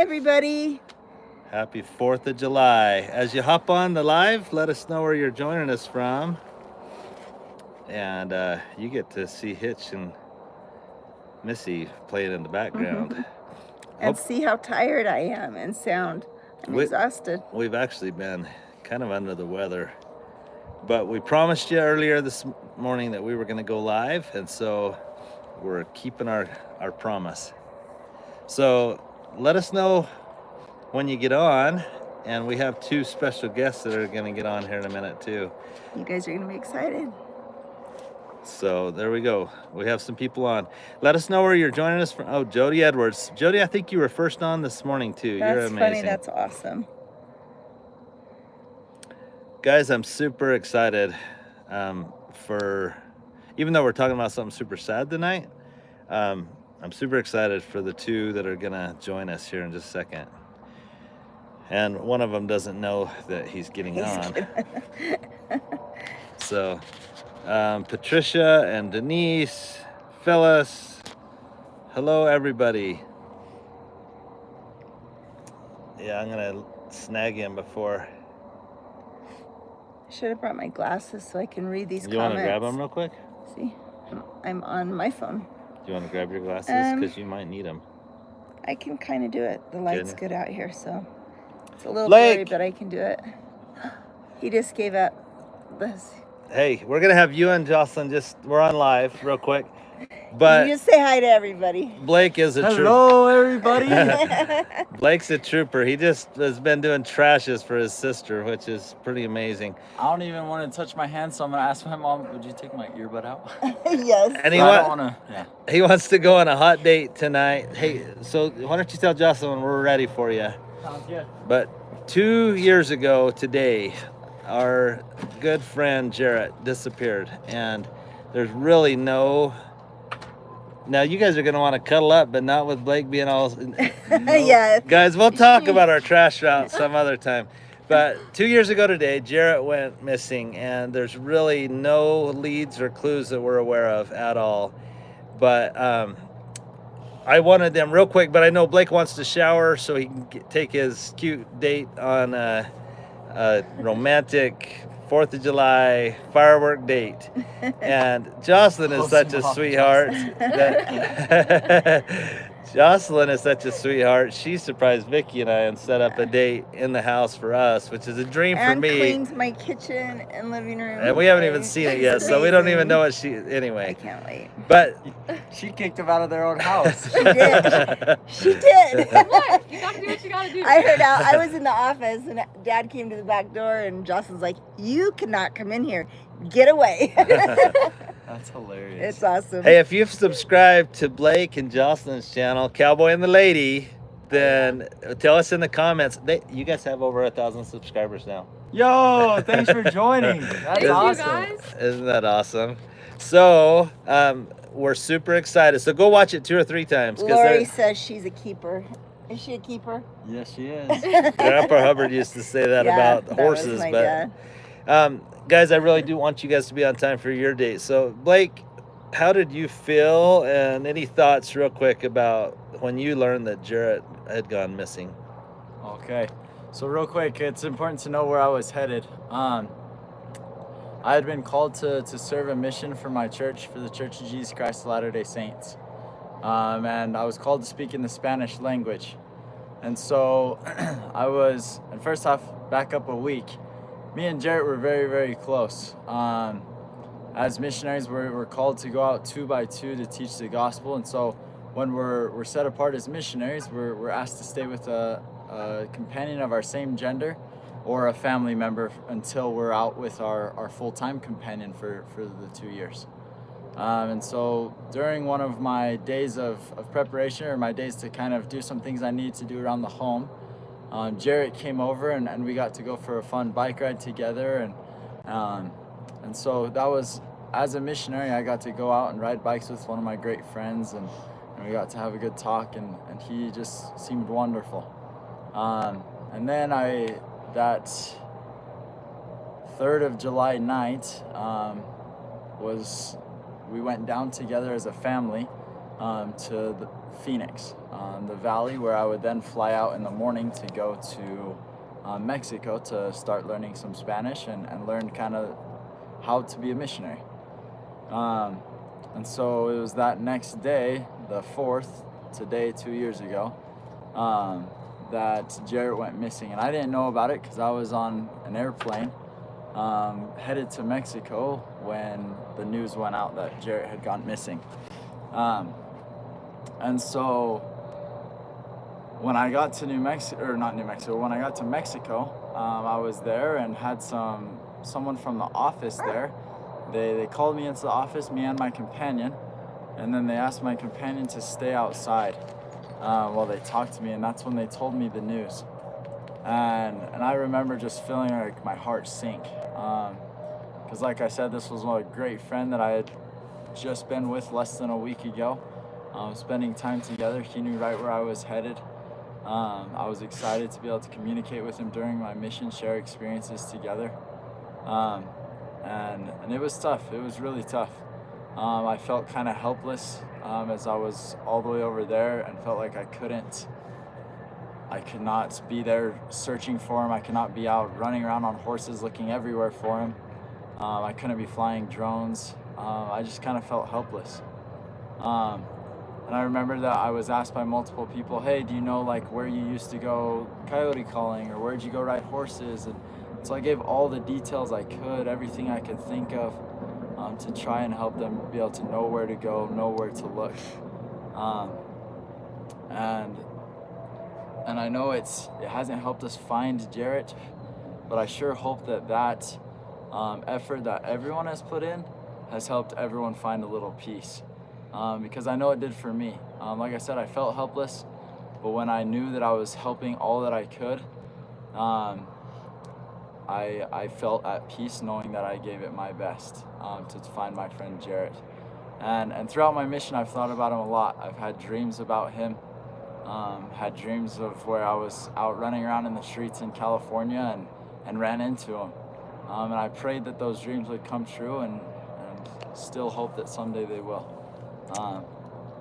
Everybody. Happy 4th of July. As you hop on the live, let us know where you're joining us from. And you get to see Hitch and Missy playing in the background. And see how tired I am and sound. I'm exhausted. We've actually been kind of under the weather. But we promised you earlier this morning that we were going to go live. And so we're keeping our promise. So let us know when you get on, and we have two special guests that are going to get on here in a minute too. You guys are going to be excited. So there we go. We have some people on. Let us know where you're joining us from. Oh, Jody Edwards. Jody, I think you were first on this morning too. That's you're amazing. Funny. That's awesome. Guys, I'm super excited for, even though we're talking about something super sad tonight, I'm super excited for the two that are going to join us here in just a second. And one of them doesn't know that he's getting on. So, Patricia and Denise, Phyllis, hello everybody. Yeah, I'm gonna snag him before. I should have brought my glasses so I can read these comments. You want to grab them real quick? See, I'm on my phone. Do you want to grab your glasses? Because you might need them. I can kind of do it. The light's good out here, so. It's a little Blake. blurry, but I can do it. He just gave up. Hey, we're gonna have you and Jocelyn we're on live real quick. But you just say hi to everybody. Blake is a trooper. Hello, everybody. Blake's a trooper. He just has been doing trashes for his sister, which is pretty amazing. I don't even want to touch my hand, so I'm gonna ask my mom, would you take my earbud out? Yes. And he wants to go on a hot date tonight. Hey, so why don't you tell Jocelyn when we're ready for you? Sounds good. But 2 years ago today, our good friend Jarrett disappeared, and there's really no. Now you guys are gonna want to cuddle up, but not with Blake being all. Yeah. Guys, we'll talk about our trash route some other time. But 2 years ago today, Jarrett went missing, and there's really no leads or clues that we're aware of at all. But I wanted them real quick, but I know Blake wants to shower so he can take his cute date on a romantic 4th of July firework date. And Jocelyn is such a sweetheart. Jocelyn is such a sweetheart. She surprised Vicky and I and set up a date in the house for us, which is a dream for me. And cleaned my kitchen and living room. And we haven't even seen it yet, so we don't even know what anyway. I can't wait. But she kicked them out of their own house. She did. She did. What? You gotta do what you gotta do. I heard out. I was in the office and Dad came to the back door and Jocelyn's like, "You cannot come in here. Get away." That's hilarious. It's awesome. Hey, if you've subscribed to Blake and Jocelyn's channel, Cowboy and the Lady, then tell us in the comments. You guys have over 1,000 subscribers now. Yo, thanks for joining. That's Thank awesome. you guys. Isn't that awesome? So, we're super excited. So go watch it 2 or 3 times. Lori says she's a keeper. Is she a keeper? Yes, she is. Grandpa Hubbard used to say that about horses, was my but dad. Guys, I really do want you guys to be on time for your date. So, Blake, how did you feel, and any thoughts real quick about when you learned that Jarrett had gone missing? Okay, so real quick, it's important to know where I was headed. I had been called to serve a mission for my church, for the Church of Jesus Christ of Latter-day Saints. And I was called to speak in the Spanish language. And so and first off, back up a week, me and Jarrett were very, very close. As missionaries, we're called to go out 2 by 2 to teach the gospel. And so when we're set apart as missionaries, we're asked to stay with a companion of our same gender or a family member until we're out with our full-time companion for the 2 years. And so during one of my days of preparation, or my days to kind of do some things I needed to do around the home, Jarrett came over and we got to go for a fun bike ride together. And so that was, as a missionary, I got to go out and ride bikes with one of my great friends, and we got to have a good talk, and he just seemed wonderful. And then that 3rd of July night we went down together as a family to Phoenix, the valley, where I would then fly out in the morning to go to Mexico to start learning some Spanish and learn kind of how to be a missionary. And so it was that next day, the 4th, today 2 years ago, that Jarrett went missing. And I didn't know about it because I was on an airplane headed to Mexico when the news went out that Jarrett had gone missing. And so when I got to when I got to Mexico, I was there and had someone from the office there. They called me into the office, me and my companion, and then they asked my companion to stay outside while they talked to me, and that's when they told me the news. And I remember just feeling like my heart sink. Because like I said, this was a great friend that I had just been with less than a week ago. Spending time together, he knew right where I was headed. I was excited to be able to communicate with him during my mission, share experiences together. And it was tough. It was really tough. I felt kind of helpless as I was all the way over there and felt like I could not be there searching for him. I could not be out running around on horses looking everywhere for him. I couldn't be flying drones. I just kind of felt helpless. And I remember that I was asked by multiple people, hey, do you know like where you used to go coyote calling, or where'd you go ride horses? And so I gave all the details I could, everything I could think of, to try and help them be able to know where to go, know where to look. And I know it hasn't helped us find Jarrett, but I sure hope that effort that everyone has put in has helped everyone find a little peace. Because I know it did for me. Like I said, I felt helpless, but when I knew that I was helping all that I could, I felt at peace knowing that I gave it my best to find my friend Jarrett. And throughout my mission, I've thought about him a lot. I've had dreams about him, had dreams of where I was out running around in the streets in California and ran into him. And I prayed that those dreams would come true, and still hope that someday they will.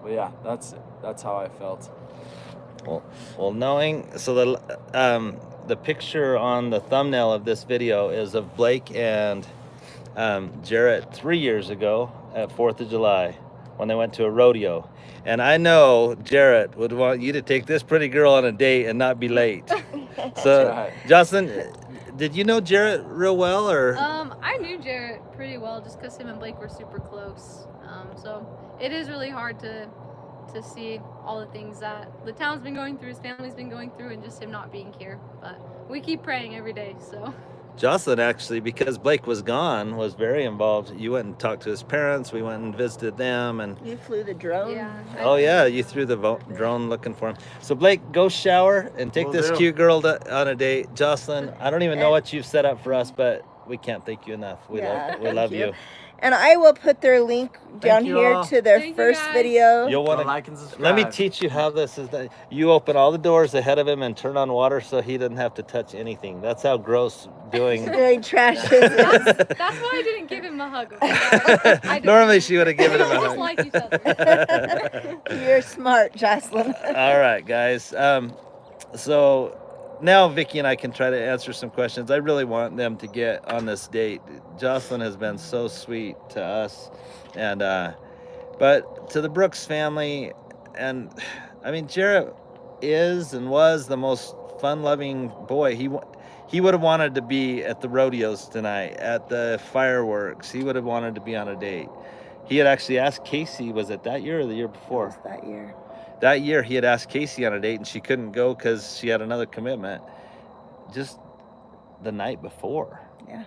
But yeah, that's how I felt. Well, knowing so the picture on the thumbnail of this video is of Blake and Jarrett 3 years ago at 4th of July when they went to a rodeo. And I know Jarrett would want you to take this pretty girl on a date and not be late. So, right. Jocelyn, did you know Jarrett real well, or? I knew Jarrett pretty well just because him and Blake were super close. So it is really hard to see all the things that the town's been going through, his family's been going through, and just him not being here. But we keep praying every day, so. Jocelyn, actually, because Blake was gone, was very involved. You went and talked to his parents. We went and visited them, and You flew the drone? Yeah. oh yeah, you threw the drone looking for him. So Blake, go shower and take Will this do. cute girl on a date. Jocelyn, I don't even know what you've set up for us, but we can't thank you enough. We thank love you. And I will put their link down you here all. to their Thank you, first guys. video. You'll want Go to like and subscribe. let me teach you how this is done. You open all the doors ahead of him and turn on water so he doesn't have to touch anything. That's how gross doing. Doing trash is. That's why I didn't give him a hug. Okay? I didn't. Normally she would have given him a We just hug. like each other. You're smart, Jocelyn. All right, guys. So now Vicky and I can try to answer some questions. I really want them to get on this date. Jocelyn has been so sweet to us, and but to the Brooks family, and I mean, Jarrett is and was the most fun-loving boy. He would have wanted to be at the rodeos tonight, at the fireworks. He would have wanted to be on a date. He had actually asked Casey, was it that year or the year before? That year. That year he had asked Casey on a date and she couldn't go because she had another commitment just the night before. Yeah.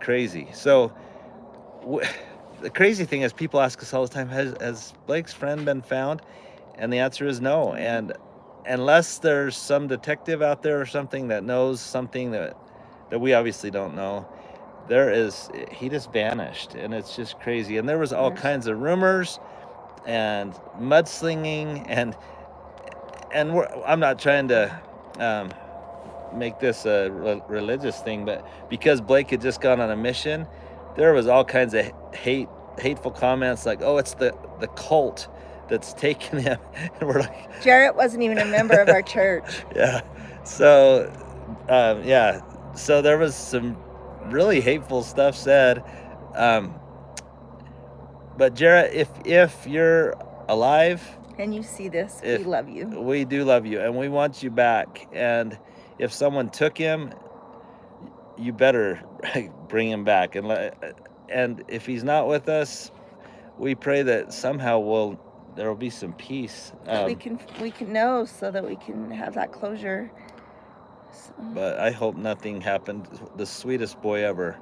Crazy. So the crazy thing is people ask us all the time, has Blake's friend been found? And the answer is no. And unless there's some detective out there or something that knows something that we obviously don't know, he just vanished, and it's just crazy. And there was all kinds of rumors and mudslinging, and I'm not trying to make this a religious thing, but because Blake had just gone on a mission, there was all kinds of hateful comments like, oh, it's the cult that's taken him. And we're like, Jarrett wasn't even a member of our church. yeah. So, yeah. So there was some really hateful stuff said. But Jarrett, if you're alive, And you see this, we if love you. we do love you, and we want you back. And if someone took him, you better bring him back. And if he's not with us, we pray that somehow there will be some peace. we can know so that we can have that closure. So. But I hope nothing happened. The sweetest boy ever.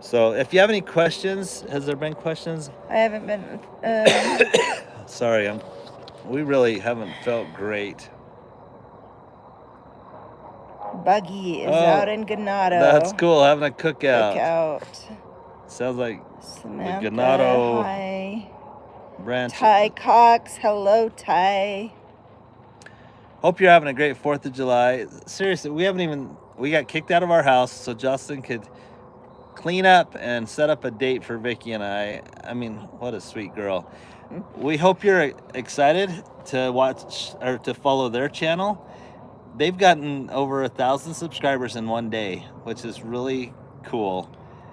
So if you have any questions, has there been questions? I haven't been. Sorry, we really haven't felt great. Buggy is out in Ganado. That's cool, having a cookout. Sounds like Samantha, the Ganado hi. branch. Ty Cox, hello Ty. Hope you're having a great 4th of July. Seriously, we got kicked out of our house so Justin could clean up and set up a date for Vicky and I. I mean, what a sweet girl. We hope you're excited to watch or to follow their channel. They've gotten over 1,000 subscribers in one day, which is really cool.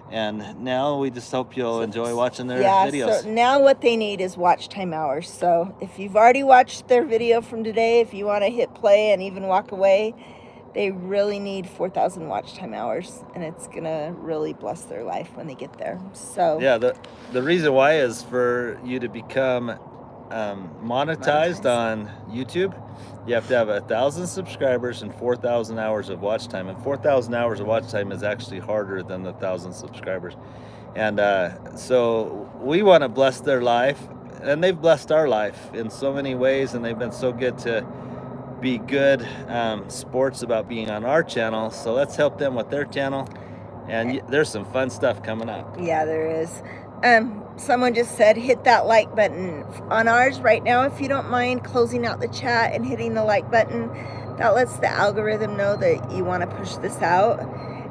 And now we just hope you'll enjoy watching their videos. So now what they need is watch time hours. So if you've already watched their video from today, if you want to hit play and even walk away, they really need 4,000 watch time hours, and it's gonna really bless their life when they get there. So yeah, the reason why is for you to become monetized on YouTube. You have to have 1,000 subscribers and 4,000 hours of watch time, and 4,000 hours of watch time is actually harder than the 1,000 subscribers. And so we want to bless their life, and they've blessed our life in so many ways, and they've been so good to be good sports about being on our channel. So let's help them with their channel, and there's some fun stuff coming up. Yeah, there is. Someone just said hit that like button on ours right now. If you don't mind closing out the chat and hitting the like button, that lets the algorithm know that you want to push this out.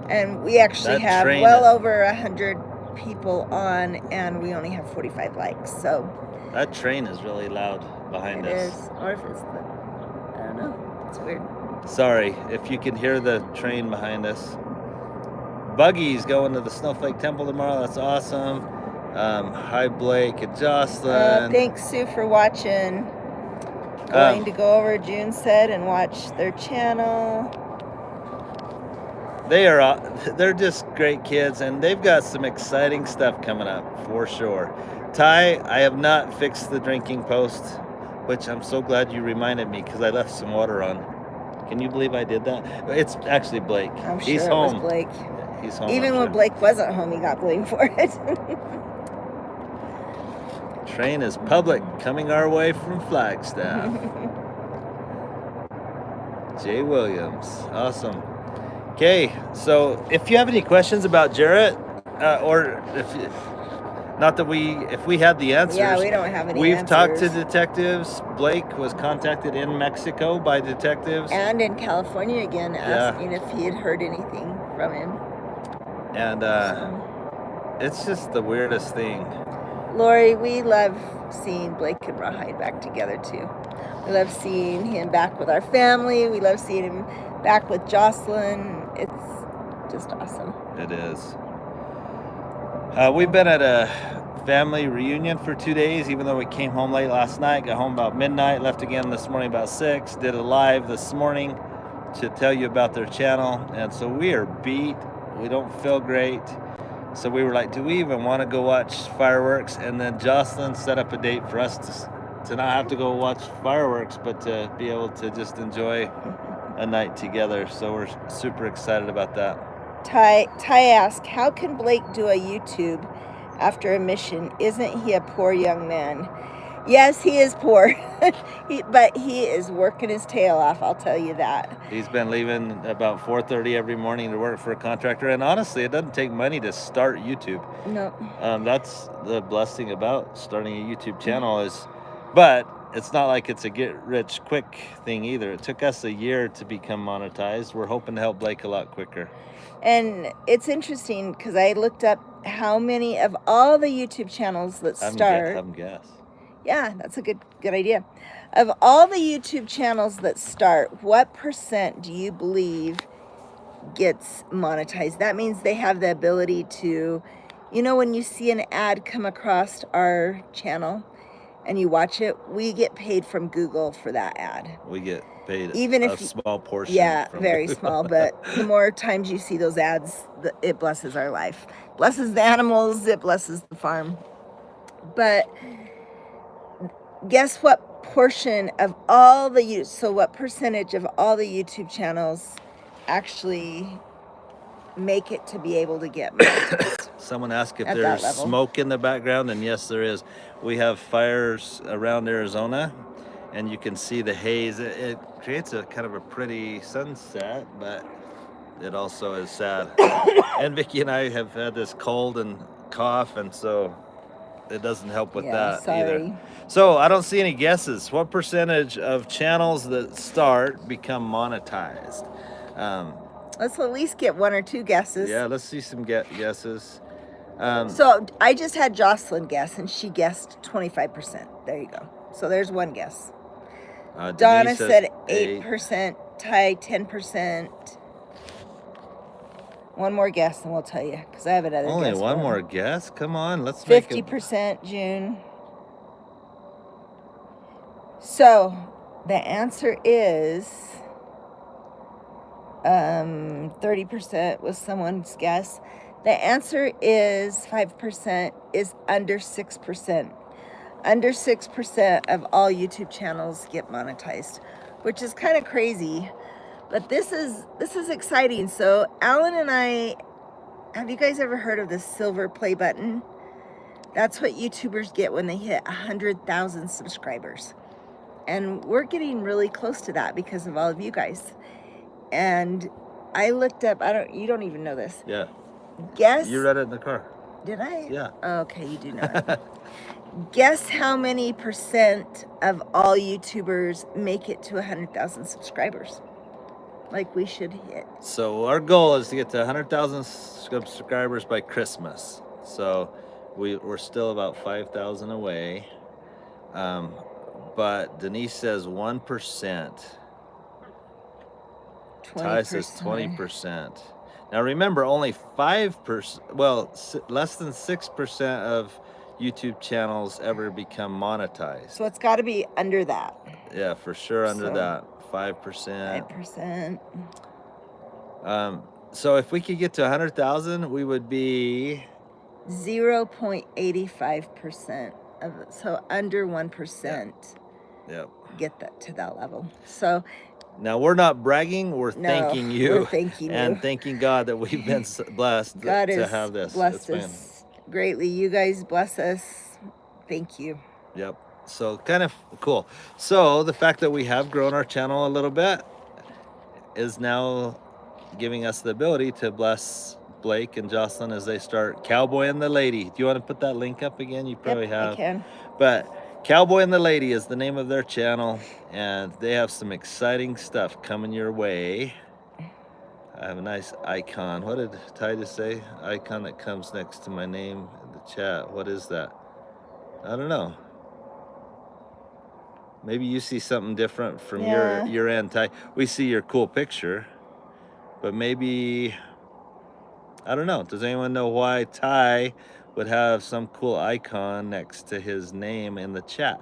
And we actually have well over 100 people on, and we only have 45 likes. So that train is really loud behind us. It is, or if it's I don't know. It's weird. Sorry if you can hear the train behind us. Buggy's going to the Snowflake Temple tomorrow. That's awesome. Hi Blake and Jocelyn. Thanks Sue for watching. Going to go over, June said, and watch their channel. They're just great kids, and they've got some exciting stuff coming up for sure. Ty, I have not fixed the drinking post, which I'm so glad you reminded me because I left some water on. Can you believe I did that? It's actually Blake. I'm sure He's it home. was Blake. He's home. Even when Blake wasn't home, he got blamed for it. Train is public, coming our way from Flagstaff. Jay Williams, awesome. Okay, so if you have any questions about Jarrett, or if we had the answers. Yeah, we don't have any We've answers. talked to detectives. Blake was contacted in Mexico by detectives. And in California again, asking if he had heard anything from him. And it's just the weirdest thing. Lori, we love seeing Blake and Rawhide back together too. We love seeing him back with our family. We love seeing him back with Jocelyn. It's just awesome. It is. We've been at a family reunion for 2 days, even though we came home late last night, got home about midnight, left again this morning about 6, did a live this morning to tell you about their channel. And so we are beat. We don't feel great. So we were like, do we even want to go watch fireworks? And then Jocelyn set up a date for us to not have to go watch fireworks, but to be able to just enjoy a night together. So we're super excited about that. Ty asked, how can Blake do a YouTube after a mission? Isn't he a poor young man? Yes, he is poor, but he is working his tail off, I'll tell you that. He's been leaving about 4:30 every morning to work for a contractor, and honestly, it doesn't take money to start YouTube. No. That's the blessing about starting a YouTube channel but it's not like it's a get-rich-quick thing either. It took us a year to become monetized. We're hoping to help Blake a lot quicker. And it's interesting because I looked up how many of all the YouTube channels that start. Have them guess. Yeah, that's a good idea. Of all the YouTube channels that start, what % do you believe gets monetized? That means they have the ability to, when you see an ad come across our channel and you watch it, we get paid from Google for that ad. We get paid Even a if small portion. Yeah, from very Google. small, but the more times you see those ads, it blesses our life. Blesses the animals, it blesses the farm. But guess what portion of all the what percentage of all the YouTube channels actually make it to be able to get monetized? Someone asked if At that there's level. smoke in the background, and yes, there is. We have fires around Arizona, and you can see the haze. It creates a kind of a pretty sunset, but it also is sad. And Vicky and I have had this cold and cough, and so it doesn't help with that sorry. either. So I don't see any guesses. What percentage of channels that start become monetized? Let's at least get one or two guesses. Yeah, let's see some guesses. So I just had Jocelyn guess, and she guessed 25%. There you go. So there's one guess. Donna said 8%, Ty 10%. One more guess, and we'll tell you, because I have another guess. Only one more guess? Come on, let's 50%, June. So the answer is 30% was someone's guess. The answer is 5%, is under 6%. Under 6% of all YouTube channels get monetized, which is kind of crazy. But this is exciting. So Alan and I, have you guys ever heard of the silver play button? That's what YouTubers get when they hit 100,000 subscribers. And we're getting really close to that because of all of you guys. And I looked up, you don't even know this. Yeah. Guess. You read it in the car. Did I? Yeah. Okay, you do know it. Guess how many % of all YouTubers make it to 100,000 subscribers? Like we should hit. So our goal is to get to 100,000 subscribers by Christmas. So we're still about 5,000 away. But Denise says 1%. 20%. Ty says 20%. Now remember, only 5%, well, less than 6% of YouTube channels ever become monetized. So it's got to be under that. Yeah, for sure under that. 5%. 5%. So if we could get to 100,000, we would be 0.85% of it. So under 1%. Yep. Get that to that level. So now we're not bragging, we're thanking you. We're thanking and you. thanking God that we've been blessed God to has have this. blessed us greatly. You guys bless us. Thank you. Yep. So kind of cool. So the fact that we have grown our channel a little bit is now giving us the ability to bless Blake and Jocelyn as they start Cowboy and the Lady. Do you want to put that link up again? You probably have. I can. But Cowboy and the Lady is the name of their channel, and they have some exciting stuff coming your way. I have a nice icon. What did Ty just say? Icon that comes next to my name in the chat. What is that? I don't know. Maybe you see something different from your end, Ty. We see your cool picture, but maybe, I don't know. Does anyone know why Ty would have some cool icon next to his name in the chat?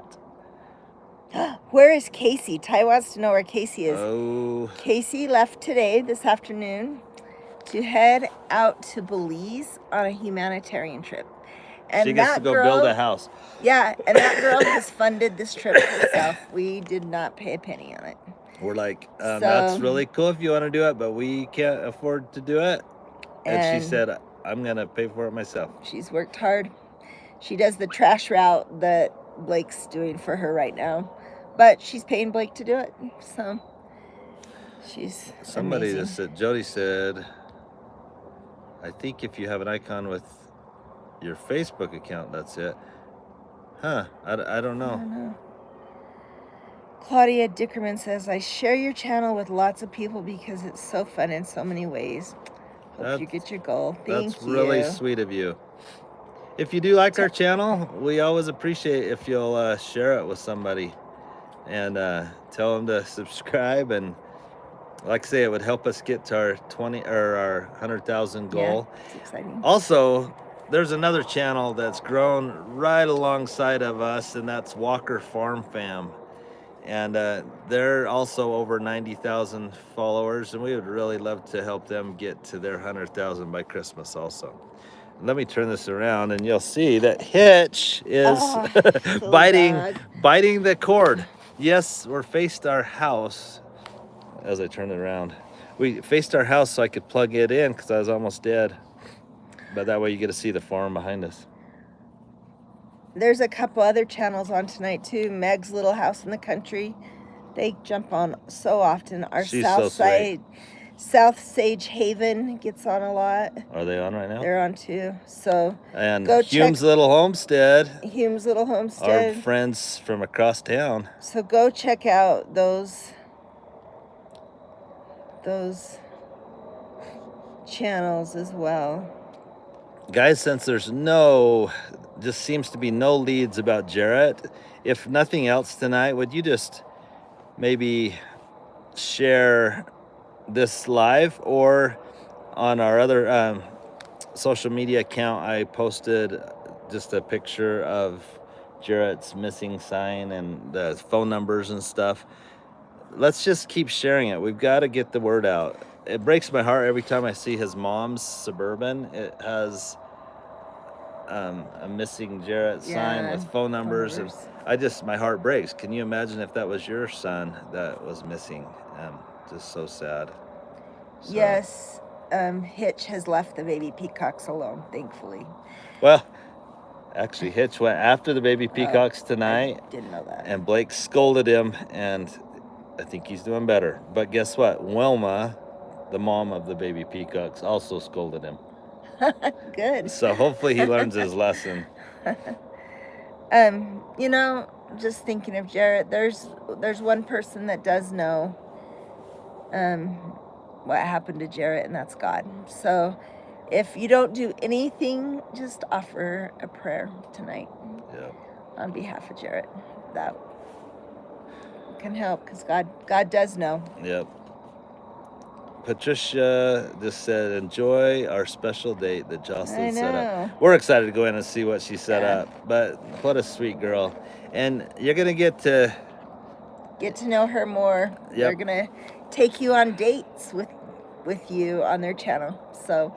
Where is Casey? Ty wants to know where Casey is. Oh. Casey left today, this afternoon, to head out to Belize on a humanitarian trip. And she gets to go build a house. Yeah, and that girl has funded this trip herself. We did not pay a penny on it. We're like, that's really cool if you want to do it, but we can't afford to do it. And she said, I'm going to pay for it myself. She's worked hard. She does the trash route that Blake's doing for her right now. But she's paying Blake to do it. So she's Somebody amazing. just said, Jody said, I think if you have an icon with your Facebook account, that's it. Huh, I don't know. I don't know. Claudia Dickerman says, I share your channel with lots of people because it's so fun in so many ways. Hope you get your goal. Thank you. That's really sweet of you. if you do like our channel, we always appreciate if you'll share it with somebody and tell them to subscribe. And like I say, it would help us get to our 20 or our 100,000 goal. Yeah, it's exciting. Also, there's another channel that's grown right alongside of us, and that's Walker Farm Fam. And they're also over 90,000 followers, and we would really love to help them get to their 100,000 by Christmas also. Let me turn this around and you'll see that Hitch is biting the cord. Yes, we're faced our house. As I turn it around, we faced our house so I could plug it in because I was almost dead. But that way you get to see the farm behind us. There's a couple other channels on tonight too. Meg's Little House in the Country. They jump on so often. Our She's South so Side, South Sage Haven gets on a lot. Are they on right now? They're on too. So and go Hume's check Little Homestead. Hume's Little Homestead. Our friends from across town. So go check out those channels as well. Guys, since there's just seems to be no leads about Jarrett, if nothing else tonight, would you just maybe share this live, or on our other social media account, I posted just a picture of Jarrett's missing sign and the phone numbers and stuff. Let's just keep sharing it. We've got to get the word out. It breaks my heart every time I see his mom's Suburban. It has a missing Jarrett sign with phone numbers. And my heart breaks. Can you imagine if that was your son that was missing? Just so sad. So. Yes, Hitch has left the baby peacocks alone, thankfully. Well, actually, Hitch went after the baby peacocks tonight. I didn't know that. And Blake scolded him, and I think he's doing better. But guess what? Wilma, the mom of the baby peacocks, also scolded him. Good. So hopefully he learns his lesson. You know, just thinking of Jarrett, there's one person that does know what happened to Jarrett, and that's God. So if you don't do anything, just offer a prayer tonight. Yep. On behalf of Jarrett. That can help, because God does know. Yep. Patricia just said, enjoy our special date that Jocelyn set up. We're excited to go in and see what she set up. But what a sweet girl. And you're going to get to know her more. Yep. They're going to take you on dates with you on their channel. So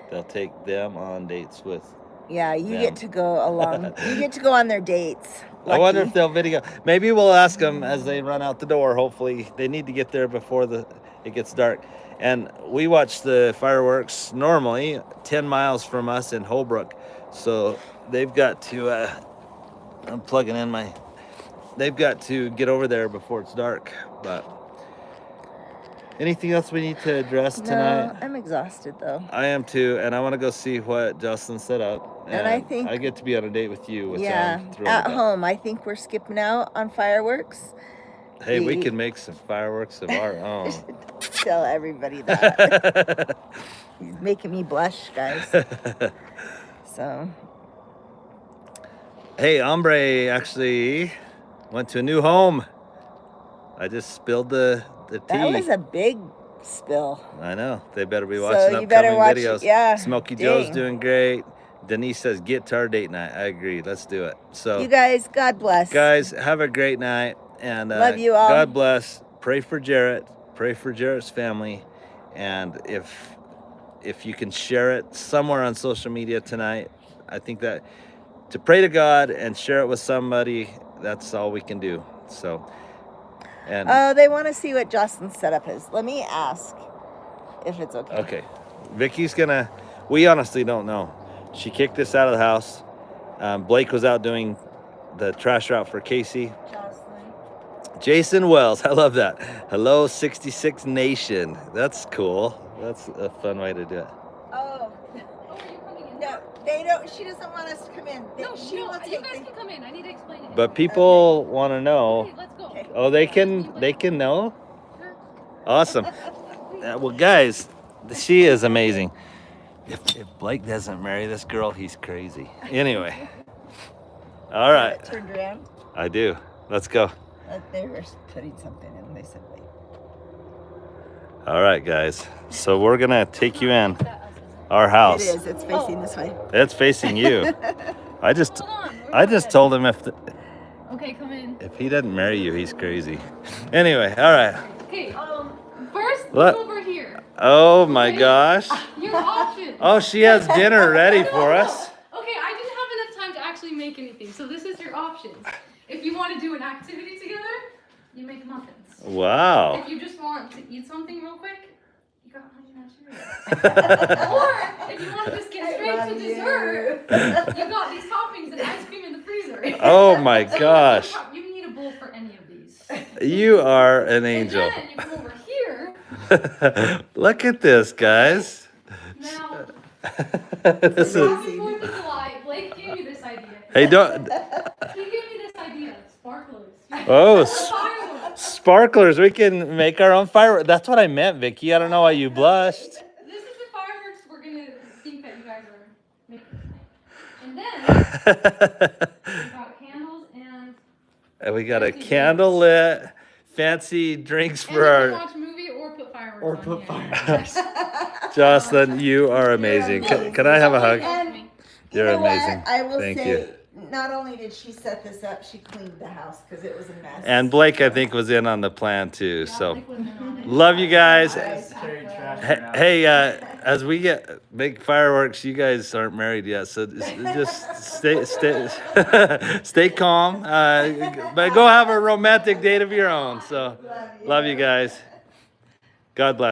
they'll take them on dates with you them. get to go along. You get to go on their dates. Lucky. I wonder if they'll video. Maybe we'll ask them as they run out the door. Hopefully they need to get there before it gets dark. And we watch the fireworks normally 10 miles from us in Holbrook. So they've got to, I'm plugging in they've got to get over there before it's dark. But anything else we need to address tonight? No, I'm exhausted though. I am too. And I want to go see what Justin set up. And I think I get to be on a date with you. Which I'm thrilled at about. home. I think we're skipping out on fireworks. Hey, we can make some fireworks of our own. Tell everybody that. He's making me blush, guys. So. Hey, Hombre actually went to a new home. I just spilled the tea. That was a big spill. I know. They better be watching upcoming videos. Yeah. Smokey Joe's doing great. Denise says, get to our date night. I agree. Let's do it. So, you guys, God bless. Guys, have a great night. And love you all. God bless. Pray for Jarrett. Pray for Jarrett's family. And if you can share it somewhere on social media tonight, I think that to pray to God and share it with somebody, that's all we can do. So, and they want to see what Jocelyn's setup is. Let me ask if it's okay. Okay. Vicky's we honestly don't know. She kicked us out of the house. Blake was out doing the trash route for Casey. Jason Wells, I love that. Hello, 66 Nation. That's cool. That's a fun way to do it. Oh, no, they don't. She doesn't want us to come in. You guys can come in. I need to explain it. But people want to know. Okay, let's go. Okay. Oh, they can know. Sure. Awesome. Well, guys, she is amazing. If Blake doesn't marry this girl, he's crazy. Anyway. All right. Turned around. I do. Let's go. They were putting something in. They said, wait. All right, guys. So we're gonna take you in our house. It is. It's facing this way. It's facing you. I just Hold on. told him Okay, come in. if he doesn't marry you, he's crazy. Anyway, all right. Okay, first, What? look over here. Oh my gosh. Your options. Oh, she has dinner ready for us. Okay, I didn't have enough time to actually make anything, so this is your options. If you want to do an activity together, you make muffins. Wow. If you just want to eat something real quick, you got honey nut Cheerios. Or if you want to just get straight to dessert, you got these toppings and ice cream in the freezer. Oh my gosh. You need a bowl for any of these. You are an angel. And then you come over here. Look at this, guys. Now, This is. happy 4th of July. Blake gave me this idea. Hey, don't. He gave me this idea. Sparklers. Oh, Fireworks. sparklers. We can make our own fireworks. That's what I meant, Vicky. I don't know why you blushed. This is the fireworks we're gonna think that you guys are making tonight. And then we got candles And we got a candle lit, fancy drinks and for you our. can watch a movie or put fireworks Or on put here. fireworks. Jocelyn, you are amazing. Can I have a hug? And You're you know amazing. What? I will Thank say, you. not only did she set this up, she cleaned the house because it was a mess. And Blake, I think, was in on the plan too. Yeah, So, Blake was in on it. love you guys. Carry trash Hey, around. hey, as we get big fireworks, you guys aren't married yet, so just stay calm. But go have a romantic date of your own. So, love you guys. God bless.